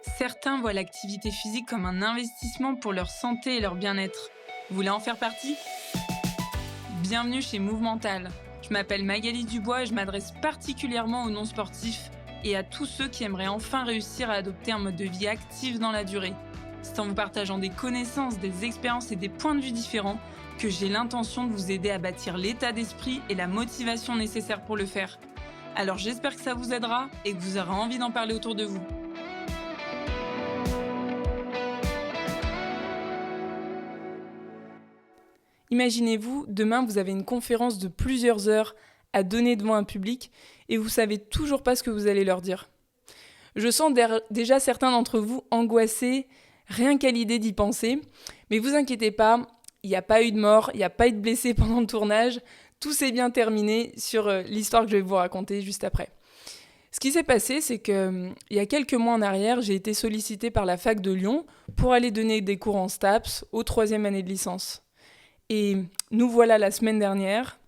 Certains voient l'activité physique comme un investissement pour leur santé et leur bien-être. Vous voulez en faire partie ? Bienvenue chez Movemental. Je m'appelle Magali Dubois et je m'adresse particulièrement aux non-sportifs et à tous ceux qui aimeraient enfin réussir à adopter un mode de vie actif dans la durée. C'est en vous partageant des connaissances, des expériences et des points de vue différents que j'ai l'intention de vous aider à bâtir l'état d'esprit et la motivation nécessaires pour le faire. Alors j'espère que ça vous aidera et que vous aurez envie d'en parler autour de vous. Imaginez-vous, demain vous avez une conférence de plusieurs heures à donner devant un public et vous savez toujours pas ce que vous allez leur dire. Je sens déjà certains d'entre vous angoissés, rien qu'à l'idée d'y penser, mais vous inquiétez pas, il n'y a pas eu de mort, il n'y a pas eu de blessés pendant le tournage, tout s'est bien terminé sur l'histoire que je vais vous raconter juste après. Ce qui s'est passé, c'est que il y a quelques mois en arrière, j'ai été sollicitée par la fac de Lyon pour aller donner des cours en STAPS aux 3e année de licence. Et nous voilà la semaine dernière,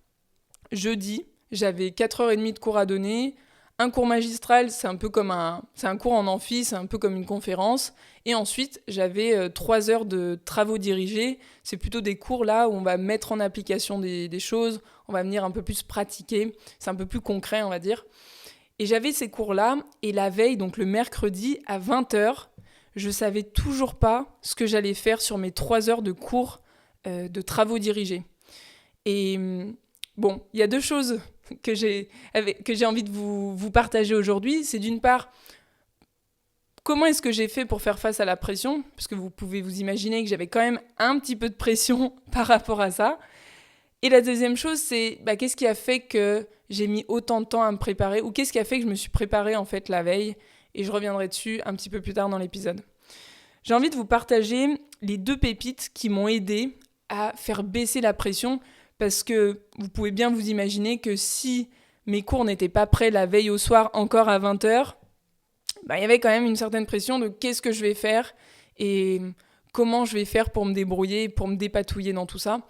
jeudi, j'avais 4h30 de cours à donner. Un cours magistral, c'est un cours en amphi, c'est un peu comme une conférence. Et ensuite, j'avais 3 heures de travaux dirigés. C'est plutôt des cours là où on va mettre en application des choses, on va venir un peu plus pratiquer. C'est un peu plus concret, on va dire. Et j'avais ces cours-là, et la veille, donc le mercredi, à 20h, je savais toujours pas ce que j'allais faire sur mes 3 heures de cours de travaux dirigés. Et bon, il y a 2 choses que j'ai envie de vous partager aujourd'hui. C'est d'une part, comment est-ce que j'ai fait pour faire face à la pression ? Parce que vous pouvez vous imaginer que j'avais quand même un petit peu de pression par rapport à ça. Et la deuxième chose, c'est qu'est-ce qui a fait que j'ai mis autant de temps à me préparer, ou qu'est-ce qui a fait que je me suis préparée en fait la veille, et je reviendrai dessus un petit peu plus tard dans l'épisode. J'ai envie de vous partager les 2 pépites qui m'ont aidé à faire baisser la pression, parce que vous pouvez bien vous imaginer que si mes cours n'étaient pas prêts la veille au soir encore à 20h, il y avait quand même une certaine pression de qu'est-ce que je vais faire et comment je vais faire pour me débrouiller, pour me dépatouiller dans tout ça.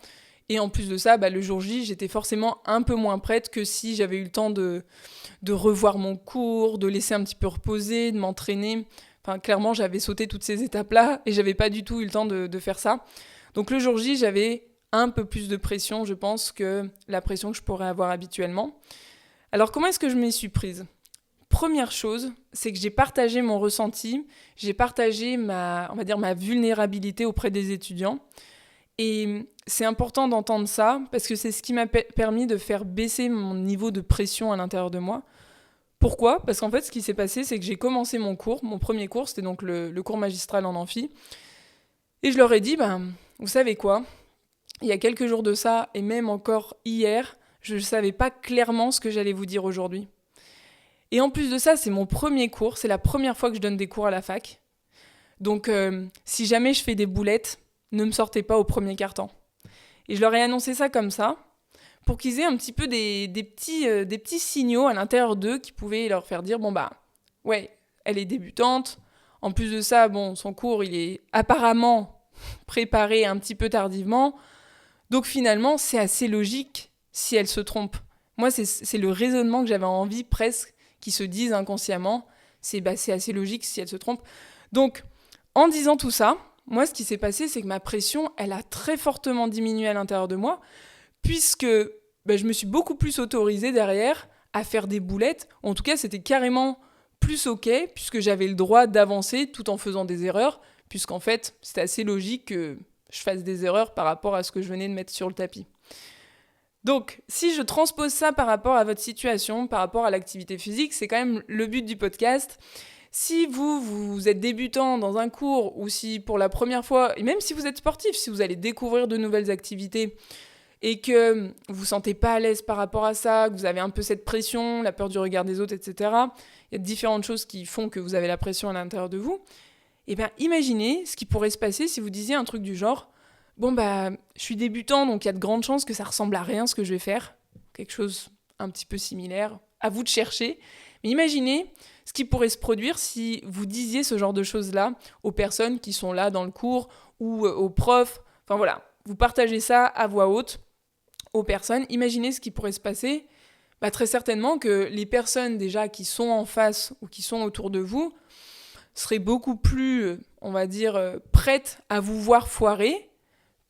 Et en plus de ça, le jour J, j'étais forcément un peu moins prête que si j'avais eu le temps de revoir mon cours, de laisser un petit peu reposer, de m'entraîner. Enfin, clairement, j'avais sauté toutes ces étapes-là et j'avais pas du tout eu le temps de faire ça. Donc le jour J, j'avais un peu plus de pression, je pense, que la pression que je pourrais avoir habituellement. Alors comment est-ce que je m'y suis prise ? Première chose, c'est que j'ai partagé mon ressenti, j'ai partagé ma vulnérabilité auprès des étudiants. Et c'est important d'entendre ça, parce que c'est ce qui m'a permis de faire baisser mon niveau de pression à l'intérieur de moi. Pourquoi ? Parce qu'en fait, ce qui s'est passé, c'est que j'ai commencé mon premier cours, c'était donc le cours magistral en amphi, et je leur ai dit, vous savez quoi ? Il y a quelques jours de ça, et même encore hier, je ne savais pas clairement ce que j'allais vous dire aujourd'hui. Et en plus de ça, c'est mon premier cours, c'est la première fois que je donne des cours à la fac. Donc, si jamais je fais des boulettes, ne me sortez pas au premier quart-temps. Et je leur ai annoncé ça comme ça, pour qu'ils aient un petit peu des petits signaux à l'intérieur d'eux qui pouvaient leur faire dire, ouais, elle est débutante. En plus de ça, son cours, il est apparemment préparé un petit peu tardivement. Donc finalement, c'est assez logique si elle se trompe. Moi, c'est le raisonnement que j'avais envie presque qu'ils se disent inconsciemment. C'est assez logique si elle se trompe. Donc, en disant tout ça, moi, ce qui s'est passé, c'est que ma pression, elle a très fortement diminué à l'intérieur de moi, puisque je me suis beaucoup plus autorisée derrière à faire des boulettes. En tout cas, c'était carrément plus OK, puisque j'avais le droit d'avancer tout en faisant des erreurs, puisqu'en fait, c'était assez logique que je fasse des erreurs par rapport à ce que je venais de mettre sur le tapis. Donc, si je transpose ça par rapport à votre situation, par rapport à l'activité physique, c'est quand même le but du podcast. Si vous êtes débutant dans un cours, ou si pour la première fois, et même si vous êtes sportif, si vous allez découvrir de nouvelles activités, et que vous vous sentez pas à l'aise par rapport à ça, que vous avez un peu cette pression, la peur du regard des autres, etc., il y a différentes choses qui font que vous avez la pression à l'intérieur de vous, imaginez ce qui pourrait se passer si vous disiez un truc du genre « je suis débutant, donc il y a de grandes chances que ça ressemble à rien ce que je vais faire. » Quelque chose un petit peu similaire. À vous de chercher. Mais imaginez ce qui pourrait se produire si vous disiez ce genre de choses-là aux personnes qui sont là dans le cours ou aux profs. Enfin voilà, vous partagez ça à voix haute aux personnes. Imaginez ce qui pourrait se passer. Très certainement que les personnes déjà qui sont en face ou qui sont autour de vous seraient beaucoup plus, on va dire, prêtes à vous voir foirer,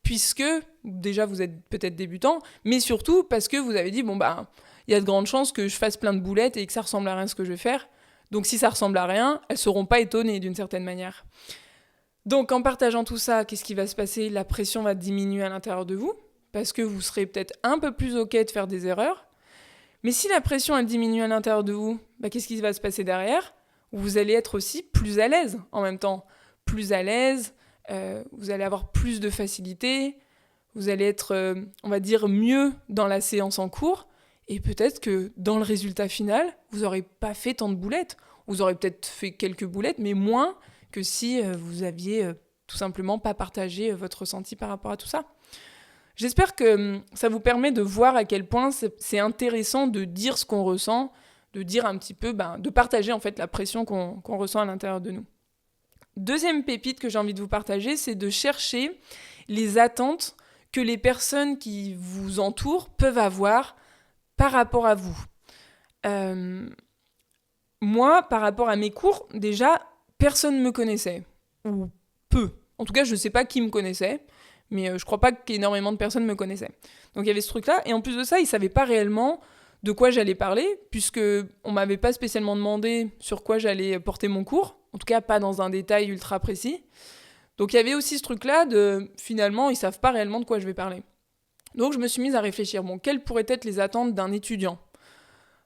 puisque déjà vous êtes peut-être débutant, mais surtout parce que vous avez dit, il y a de grandes chances que je fasse plein de boulettes et que ça ressemble à rien ce que je vais faire. Donc si ça ressemble à rien, elles seront pas étonnées d'une certaine manière. Donc en partageant tout ça, qu'est-ce qui va se passer ? La pression va diminuer à l'intérieur de vous, parce que vous serez peut-être un peu plus OK de faire des erreurs. Mais si la pression elle diminue à l'intérieur de vous, qu'est-ce qui va se passer derrière ? Vous allez être aussi plus à l'aise en même temps. Plus à l'aise, vous allez avoir plus de facilité, vous allez être, on va dire, mieux dans la séance en cours, et peut-être que dans le résultat final, vous n'aurez pas fait tant de boulettes. Vous aurez peut-être fait quelques boulettes, mais moins que si vous aviez tout simplement pas partagé votre ressenti par rapport à tout ça. J'espère que ça vous permet de voir à quel point c'est intéressant de dire ce qu'on ressent, de dire un petit peu, de partager en fait la pression qu'on ressent à l'intérieur de nous. Deuxième pépite que j'ai envie de vous partager, c'est de chercher les attentes que les personnes qui vous entourent peuvent avoir par rapport à vous. Moi, par rapport à mes cours, déjà, personne ne me connaissait, ou peu. En tout cas, je ne sais pas qui me connaissait, mais je crois pas qu'énormément de personnes me connaissaient. Donc il y avait ce truc-là, et en plus de ça, ils ne savaient pas réellement de quoi j'allais parler, puisque on m'avait pas spécialement demandé sur quoi j'allais porter mon cours, en tout cas pas dans un détail ultra précis. Donc il y avait aussi ce truc-là de, finalement, ils savent pas réellement de quoi je vais parler. Donc je me suis mise à réfléchir, quelles pourraient être les attentes d'un étudiant ?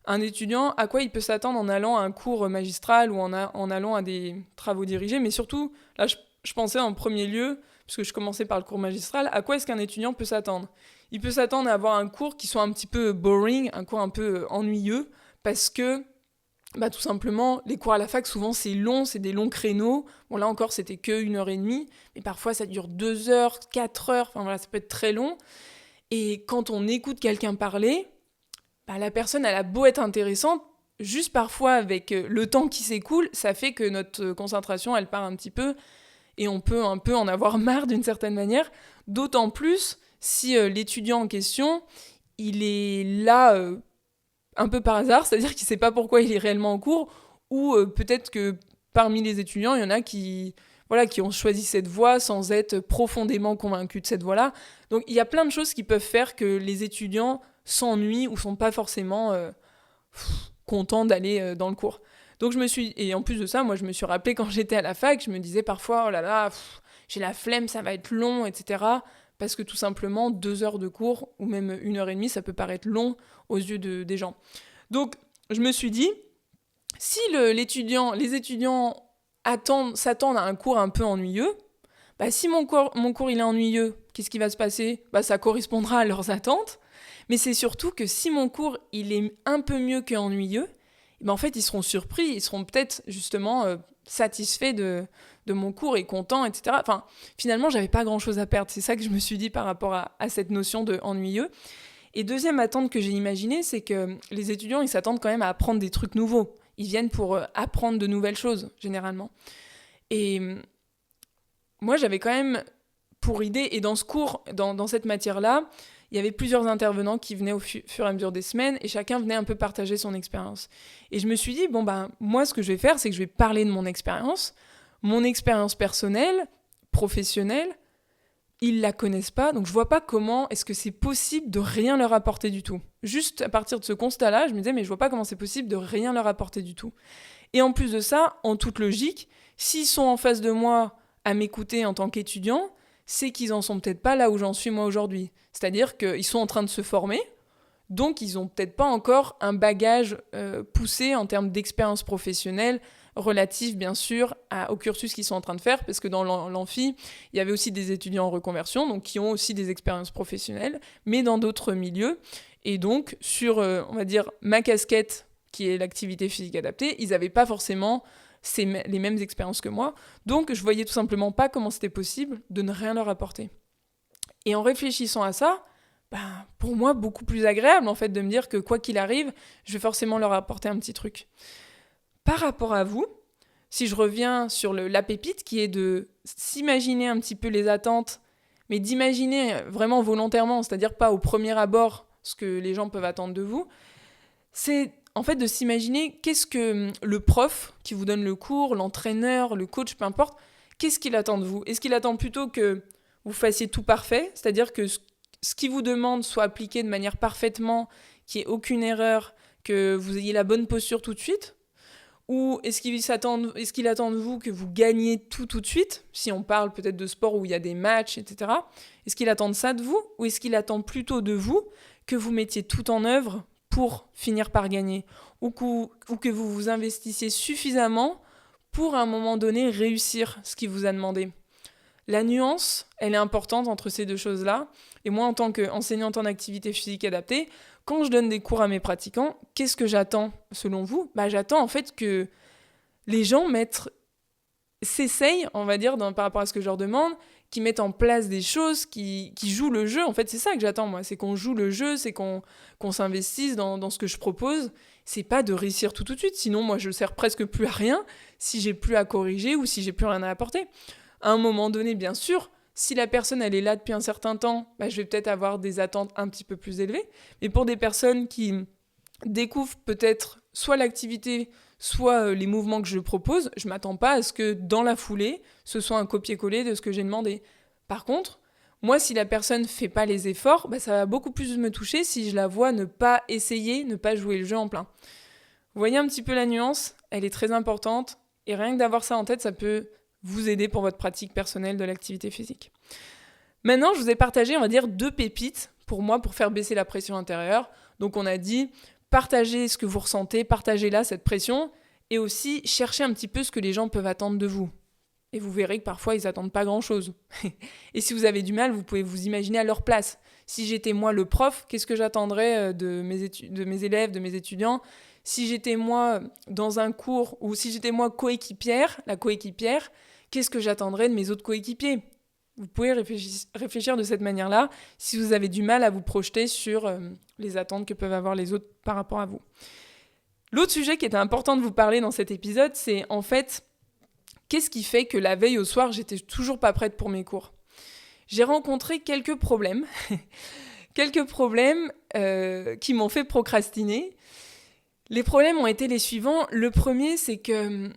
Un étudiant, à quoi il peut s'attendre en allant à un cours magistral ou en allant à des travaux dirigés, mais surtout, là je pensais en premier lieu, puisque je commençais par le cours magistral, à quoi est-ce qu'un étudiant peut s'attendre ? Il peut s'attendre à avoir un cours qui soit un petit peu boring, un cours un peu ennuyeux, parce que, tout simplement, les cours à la fac, souvent c'est long, c'est des longs créneaux. Bon, là encore, c'était que 1h30, mais parfois ça dure 2 heures, 4 heures, ça peut être très long. Et quand on écoute quelqu'un parler, la personne, elle a beau être intéressante, juste parfois avec le temps qui s'écoule, ça fait que notre concentration, elle part un petit peu, et on peut un peu en avoir marre d'une certaine manière, d'autant plus si l'étudiant en question, il est là un peu par hasard, c'est-à-dire qu'il ne sait pas pourquoi il est réellement en cours, ou peut-être que parmi les étudiants, il y en a qui ont choisi cette voie sans être profondément convaincus de cette voie-là. Donc il y a plein de choses qui peuvent faire que les étudiants s'ennuient ou sont pas forcément contents d'aller dans le cours. Donc et en plus de ça, moi je me suis rappelé quand j'étais à la fac, je me disais parfois, oh là là, j'ai la flemme, ça va être long, etc. Parce que tout simplement, 2 heures de cours, ou même 1h30, ça peut paraître long aux yeux des gens. Donc je me suis dit, si les étudiants s'attendent à un cours un peu ennuyeux, si mon cours il est ennuyeux, qu'est-ce qui va se passer ? Ça correspondra à leurs attentes, mais c'est surtout que si mon cours il est un peu mieux qu'ennuyeux, en fait ils seront surpris, ils seront peut-être justement satisfaits de mon cours et contents, etc. Finalement j'avais pas grand-chose à perdre, c'est ça que je me suis dit par rapport à cette notion de ennuyeux. Et deuxième attente que j'ai imaginée, c'est que les étudiants ils s'attendent quand même à apprendre des trucs nouveaux. Ils viennent pour apprendre de nouvelles choses, généralement. Et moi, j'avais quand même pour idée, et dans ce cours, dans cette matière-là, il y avait plusieurs intervenants qui venaient au fur et à mesure des semaines, et chacun venait un peu partager son expérience. Et je me suis dit, moi, ce que je vais faire, c'est que je vais parler de mon expérience personnelle, professionnelle. Ils la connaissent pas, donc je vois pas comment est-ce que c'est possible de rien leur apporter du tout. Juste à partir de ce constat-là, je me disais, mais je vois pas comment c'est possible de rien leur apporter du tout. Et en plus de ça, en toute logique, s'ils sont en face de moi à m'écouter en tant qu'étudiant, c'est qu'ils en sont peut-être pas là où j'en suis moi aujourd'hui. C'est-à-dire qu'ils sont en train de se former, donc ils ont peut-être pas encore un bagage poussé en termes d'expérience professionnelle, relative bien sûr au cursus qu'ils sont en train de faire, parce que dans l'amphi, il y avait aussi des étudiants en reconversion, donc qui ont aussi des expériences professionnelles, mais dans d'autres milieux. Et donc, sur, on va dire, ma casquette, qui est l'activité physique adaptée, ils n'avaient pas forcément les mêmes expériences que moi. Donc, je voyais tout simplement pas comment c'était possible de ne rien leur apporter. Et en réfléchissant à ça, pour moi, beaucoup plus agréable, en fait, de me dire que quoi qu'il arrive, je vais forcément leur apporter un petit truc. Par rapport à vous, si je reviens sur la pépite, qui est de s'imaginer un petit peu les attentes, mais d'imaginer vraiment volontairement, c'est-à-dire pas au premier abord ce que les gens peuvent attendre de vous, c'est en fait, de s'imaginer qu'est-ce que le prof qui vous donne le cours, l'entraîneur, le coach, peu importe, qu'est-ce qu'il attend de vous? Est-ce qu'il attend plutôt que vous fassiez tout parfait, c'est-à-dire que ce qu'il vous demande soit appliqué de manière parfaitement, qu'il n'y ait aucune erreur, que vous ayez la bonne posture tout de suite? Ou est-ce qu'il attend de vous que vous gagniez tout de suite, si on parle peut-être de sport où il y a des matchs, etc. Est-ce qu'il attend ça de vous? Ou est-ce qu'il attend plutôt de vous que vous mettiez tout en œuvre pour finir par gagner? Ou que vous vous investissiez suffisamment pour à un moment donné réussir ce qu'il vous a demandé? La nuance, elle est importante entre ces deux choses-là. Et moi, en tant qu'enseignante en activité physique adaptée, quand je donne des cours à mes pratiquants, qu'est-ce que j'attends selon vous? J'attends en fait que les gens s'essayent, on va dire, par rapport à ce que je leur demande, qui mettent en place des choses, qui jouent le jeu. En fait, c'est ça que j'attends, moi. C'est qu'on joue le jeu, c'est qu'on s'investisse dans ce que je propose. C'est pas de réussir tout de suite. Sinon, moi, je sers presque plus à rien si j'ai plus à corriger ou si j'ai plus rien à apporter. À un moment donné, bien sûr, si la personne elle est là depuis un certain temps, je vais peut-être avoir des attentes un petit peu plus élevées. Mais pour des personnes qui découvrent peut-être soit l'activité, soit les mouvements que je propose, je ne m'attends pas à ce que dans la foulée, ce soit un copier-coller de ce que j'ai demandé. Par contre, moi, si la personne ne fait pas les efforts, ça va beaucoup plus me toucher si je la vois ne pas essayer, ne pas jouer le jeu en plein. Vous voyez un petit peu la nuance? Elle est très importante. Et rien que d'avoir ça en tête, ça peut vous aider pour votre pratique personnelle de l'activité physique. Maintenant, je vous ai partagé, on va dire, 2 pépites pour moi, pour faire baisser la pression intérieure. Donc, on a dit, partagez ce que vous ressentez, partagez là cette pression, et aussi cherchez un petit peu ce que les gens peuvent attendre de vous. Et vous verrez que parfois, ils n'attendent pas grand-chose. Et si vous avez du mal, vous pouvez vous imaginer à leur place. Si j'étais moi le prof, qu'est-ce que j'attendrais de mes élèves, de mes étudiants? Si j'étais moi dans un cours, ou si j'étais moi la coéquipière, qu'est-ce que j'attendrais de mes autres coéquipiers? Vous pouvez réfléchir de cette manière-là si vous avez du mal à vous projeter sur les attentes que peuvent avoir les autres par rapport à vous. L'autre sujet qui était important de vous parler dans cet épisode, c'est en fait, qu'est-ce qui fait que la veille au soir, j'étais toujours pas prête pour mes cours? J'ai rencontré quelques problèmes, qui m'ont fait procrastiner. Les problèmes ont été les suivants. Le premier, c'est que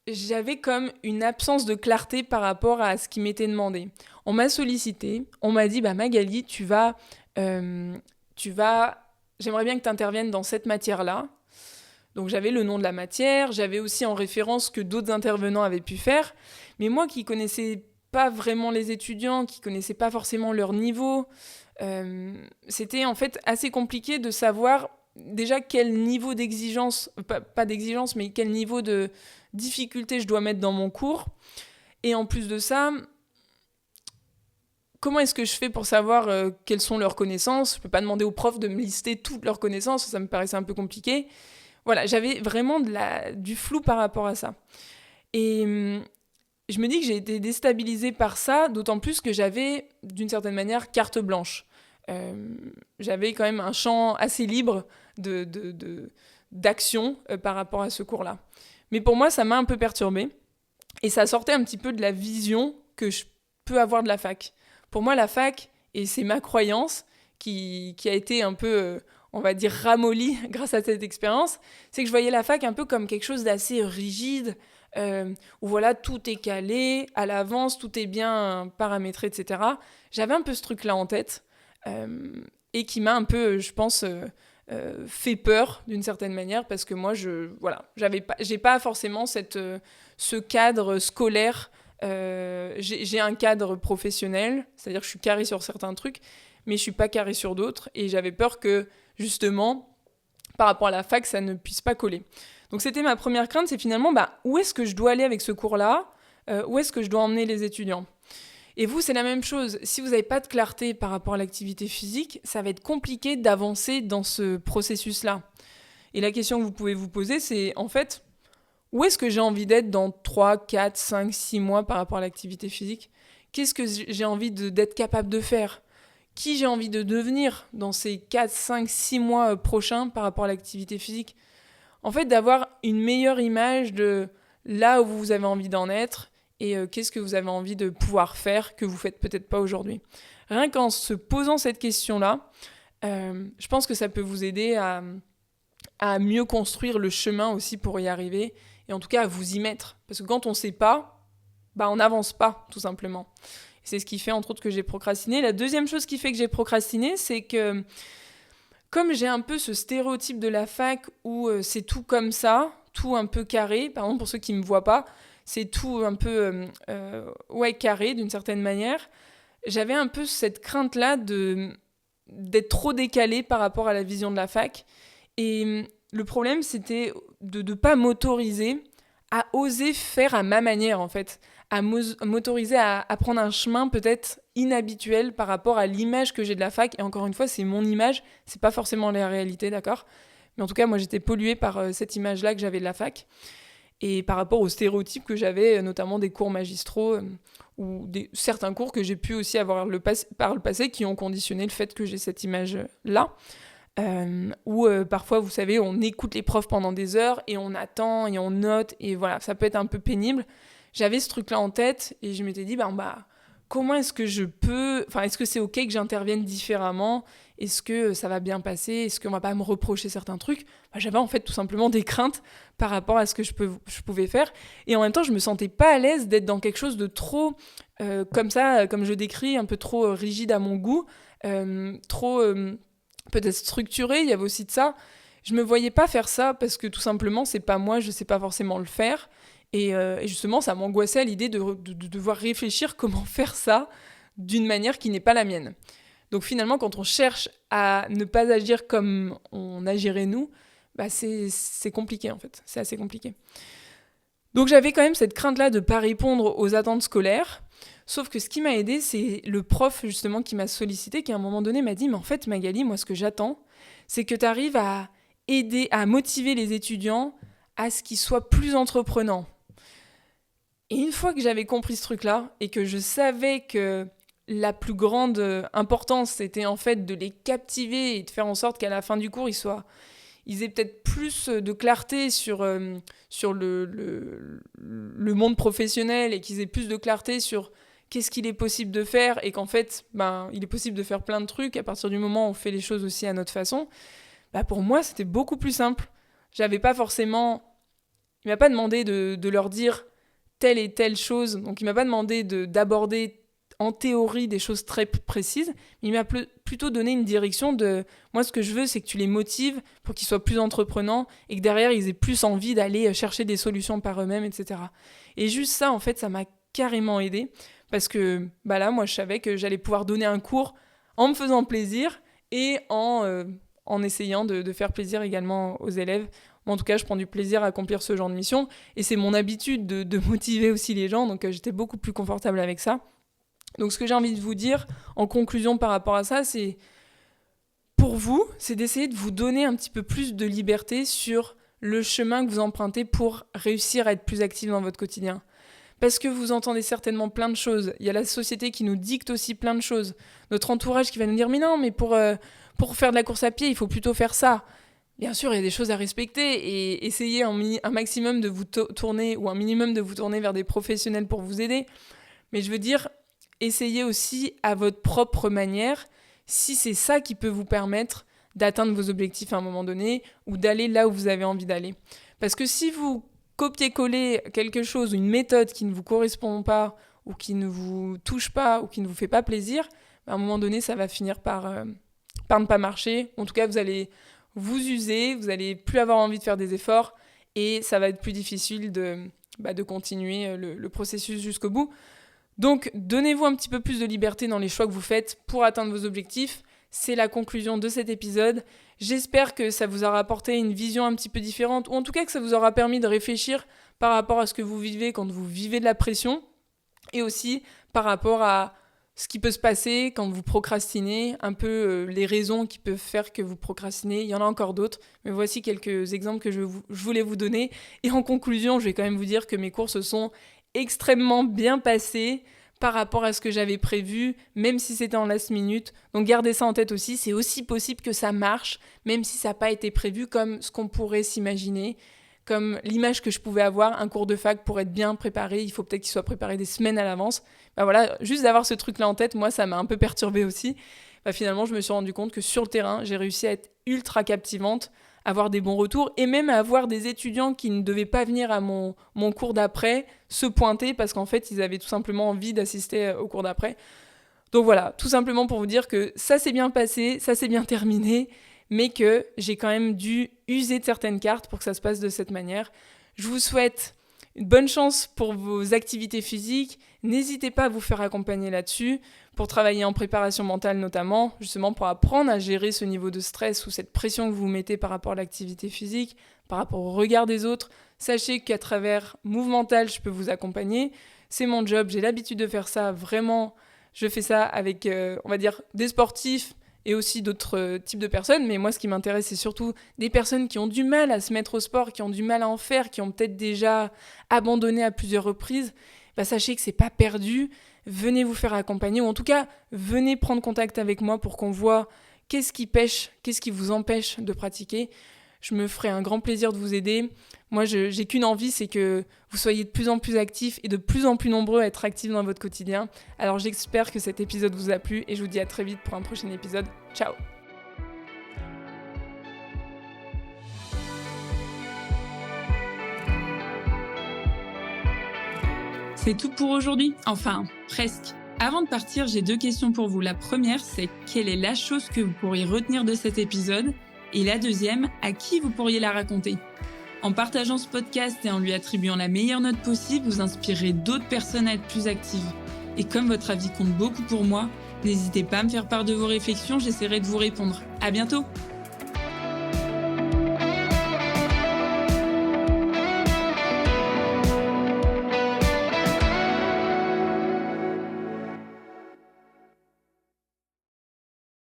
j'avais comme une absence de clarté par rapport à ce qui m'était demandé. On m'a sollicité, on m'a dit Magali, j'aimerais bien que tu interviennes dans cette matière-là. Donc j'avais le nom de la matière, j'avais aussi en référence ce que d'autres intervenants avaient pu faire, mais moi qui connaissais pas vraiment les étudiants, qui connaissais pas forcément leur niveau, c'était en fait assez compliqué de savoir déjà quel niveau d'exigence, pas d'exigence, mais quel niveau de difficulté je dois mettre dans mon cours. Et en plus de ça, comment est-ce que je fais pour savoir quelles sont leurs connaissances? Je peux pas demander aux profs de me lister toutes leurs connaissances, ça me paraissait un peu compliqué. Voilà, j'avais vraiment du flou par rapport à ça. Et je me dis que j'ai été déstabilisée par ça, d'autant plus que j'avais, d'une certaine manière, carte blanche. J'avais quand même un champ assez libre d'action par rapport à ce cours-là. Mais pour moi, ça m'a un peu perturbée. Et ça sortait un petit peu de la vision que je peux avoir de la fac. Pour moi, la fac, et c'est ma croyance, qui a été un peu, on va dire, ramollie grâce à cette expérience, c'est que je voyais la fac un peu comme quelque chose d'assez rigide, où voilà, tout est calé, à l'avance, tout est bien paramétré, etc. J'avais un peu ce truc-là en tête, et qui m'a un peu, je pense, fait peur d'une certaine manière, parce que moi, j'ai pas forcément ce cadre scolaire. J'ai un cadre professionnel, c'est-à-dire que je suis carrée sur certains trucs, mais je suis pas carrée sur d'autres, et j'avais peur que, justement, par rapport à la fac, ça ne puisse pas coller. Donc c'était ma première crainte, c'est finalement, où est-ce que je dois aller avec ce cours-là? Où est-ce que je dois emmener les étudiants? Et vous, c'est la même chose. Si vous n'avez pas de clarté par rapport à l'activité physique, ça va être compliqué d'avancer dans ce processus-là. Et la question que vous pouvez vous poser, c'est en fait, où est-ce que j'ai envie d'être dans 3, 4, 5, 6 mois par rapport à l'activité physique? Qu'est-ce que j'ai envie d'être capable de faire? Qui j'ai envie de devenir dans ces 4, 5, 6 mois prochains par rapport à l'activité physique? En fait, d'avoir une meilleure image de là où vous avez envie d'en être, et qu'est-ce que vous avez envie de pouvoir faire que vous ne faites peut-être pas aujourd'hui. Rien qu'en se posant cette question-là, je pense que ça peut vous aider à à mieux construire le chemin aussi pour y arriver, et en tout cas à vous y mettre. Parce que quand on ne sait pas, on n'avance pas, tout simplement. C'est ce qui fait, entre autres, que j'ai procrastiné. La deuxième chose qui fait que j'ai procrastiné, c'est que comme j'ai un peu ce stéréotype de la fac où c'est tout comme ça, tout un peu carré, par exemple pour ceux qui ne me voient pas, c'est tout un peu carré d'une certaine manière, j'avais un peu cette crainte-là d'être trop décalée par rapport à la vision de la fac. Et le problème, c'était de ne pas m'autoriser à oser faire à ma manière, en fait, à m'autoriser à prendre un chemin peut-être inhabituel par rapport à l'image que j'ai de la fac. Et encore une fois, c'est mon image, c'est pas forcément la réalité, d'accord ? Mais en tout cas, moi, j'étais polluée par cette image-là que j'avais de la fac. Et par rapport aux stéréotypes que j'avais, notamment des cours magistraux ou certains cours que j'ai pu aussi avoir par le passé qui ont conditionné le fait que j'ai cette image-là. Où parfois, vous savez, on écoute les profs pendant des heures et on attend et on note. Et voilà, ça peut être un peu pénible. J'avais ce truc-là en tête et je m'étais dit, comment est-ce que est-ce que c'est OK que j'intervienne différemment ? Est-ce que ça va bien passer ? Est-ce qu'on va pas me reprocher certains trucs ? J'avais en fait tout simplement des craintes par rapport à ce que je pouvais faire. Et en même temps, je me sentais pas à l'aise d'être dans quelque chose de trop, comme ça, comme je décris, un peu trop rigide à mon goût, trop peut-être structuré, il y avait aussi de ça. Je me voyais pas faire ça parce que tout simplement, c'est pas moi, je sais pas forcément le faire. Et justement, ça m'angoissait à l'idée de devoir réfléchir comment faire ça d'une manière qui n'est pas la mienne. Donc finalement, quand on cherche à ne pas agir comme on agirait nous, c'est compliqué en fait. C'est assez compliqué. Donc j'avais quand même cette crainte-là de ne pas répondre aux attentes scolaires. Sauf que ce qui m'a aidé, c'est le prof justement qui m'a sollicité, qui à un moment donné m'a dit « Mais en fait Magali, moi ce que j'attends, c'est que tu arrives à aider, à motiver les étudiants à ce qu'ils soient plus entreprenants. » Et une fois que j'avais compris ce truc-là, et que je savais que la plus grande importance, c'était en fait de les captiver et de faire en sorte qu'à la fin du cours, ils aient peut-être plus de clarté sur le monde professionnel et qu'ils aient plus de clarté sur qu'est-ce qu'il est possible de faire et qu'en fait, il est possible de faire plein de trucs à partir du moment où on fait les choses aussi à notre façon. Pour moi, c'était beaucoup plus simple. J'avais pas forcément... Il m'a pas demandé de leur dire telle et telle chose. Donc, il m'a pas demandé d'aborder en théorie des choses très précises. Il m'a plutôt donné une direction de... Moi, ce que je veux, c'est que tu les motives pour qu'ils soient plus entreprenants et que derrière, ils aient plus envie d'aller chercher des solutions par eux-mêmes, etc. Et juste ça, en fait, ça m'a carrément aidé. Parce que là, moi, je savais que j'allais pouvoir donner un cours en me faisant plaisir et en essayant de faire plaisir également aux élèves. En tout cas, je prends du plaisir à accomplir ce genre de mission. Et c'est mon habitude de motiver aussi les gens. Donc, j'étais beaucoup plus confortable avec ça. Donc, ce que j'ai envie de vous dire en conclusion par rapport à ça, c'est pour vous, c'est d'essayer de vous donner un petit peu plus de liberté sur le chemin que vous empruntez pour réussir à être plus actif dans votre quotidien. Parce que vous entendez certainement plein de choses. Il y a la société qui nous dicte aussi plein de choses. Notre entourage qui va nous dire « Mais non, mais pour faire de la course à pied, il faut plutôt faire ça. » Bien sûr, il y a des choses à respecter et essayez un maximum de vous tourner ou un minimum de vous tourner vers des professionnels pour vous aider. Mais je veux dire, essayez aussi à votre propre manière si c'est ça qui peut vous permettre d'atteindre vos objectifs à un moment donné ou d'aller là où vous avez envie d'aller. Parce que si vous copiez-coller quelque chose, une méthode qui ne vous correspond pas ou qui ne vous touche pas ou qui ne vous fait pas plaisir, à un moment donné, ça va finir par ne pas marcher. En tout cas, vous allez vous user, vous allez plus avoir envie de faire des efforts et ça va être plus difficile de continuer le processus jusqu'au bout. Donc, donnez-vous un petit peu plus de liberté dans les choix que vous faites pour atteindre vos objectifs. C'est la conclusion de cet épisode. J'espère que ça vous aura apporté une vision un petit peu différente, ou en tout cas que ça vous aura permis de réfléchir par rapport à ce que vous vivez quand vous vivez de la pression, et aussi par rapport à ce qui peut se passer quand vous procrastinez, un peu les raisons qui peuvent faire que vous procrastinez. Il y en a encore d'autres, mais voici quelques exemples que je voulais vous donner. Et en conclusion, je vais quand même vous dire que mes cours se sont extrêmement bien passés par rapport à ce que j'avais prévu, même si c'était en last minute. Donc gardez ça en tête aussi, c'est aussi possible que ça marche, même si ça n'a pas été prévu comme ce qu'on pourrait s'imaginer, comme l'image que je pouvais avoir, un cours de fac pour être bien préparé, il faut peut-être qu'il soit préparé des semaines à l'avance. Voilà, juste d'avoir ce truc-là en tête, moi ça m'a un peu perturbée aussi. Finalement, je me suis rendu compte que sur le terrain, j'ai réussi à être ultra captivante, avoir des bons retours et même à avoir des étudiants qui ne devaient pas venir à mon cours d'après se pointer parce qu'en fait, ils avaient tout simplement envie d'assister au cours d'après. Donc voilà, tout simplement pour vous dire que ça s'est bien passé, ça s'est bien terminé, mais que j'ai quand même dû user de certaines cartes pour que ça se passe de cette manière. Je vous souhaite une bonne chance pour vos activités physiques. N'hésitez pas à vous faire accompagner là-dessus pour travailler en préparation mentale notamment, justement pour apprendre à gérer ce niveau de stress ou cette pression que vous mettez par rapport à l'activité physique, par rapport au regard des autres. Sachez qu'à travers Movemental, je peux vous accompagner. C'est mon job, j'ai l'habitude de faire ça vraiment. Je fais ça avec, on va dire, des sportifs et aussi d'autres types de personnes. Mais moi, ce qui m'intéresse, c'est surtout des personnes qui ont du mal à se mettre au sport, qui ont du mal à en faire, qui ont peut-être déjà abandonné à plusieurs reprises. Sachez que c'est pas perdu. Venez vous faire accompagner, ou en tout cas, venez prendre contact avec moi pour qu'on voit qu'est-ce qui pêche, qu'est-ce qui vous empêche de pratiquer. Je me ferai un grand plaisir de vous aider. Moi, j'ai qu'une envie, c'est que vous soyez de plus en plus actifs et de plus en plus nombreux à être actifs dans votre quotidien. Alors j'espère que cet épisode vous a plu et je vous dis à très vite pour un prochain épisode. Ciao! C'est tout pour aujourd'hui, enfin, presque. Avant de partir, j'ai 2 questions pour vous. La première, c'est quelle est la chose que vous pourriez retenir de cet épisode ? Et la deuxième, à qui vous pourriez la raconter ? En partageant ce podcast et en lui attribuant la meilleure note possible, vous inspirerez d'autres personnes à être plus actives. Et comme votre avis compte beaucoup pour moi, n'hésitez pas à me faire part de vos réflexions, j'essaierai de vous répondre. À bientôt!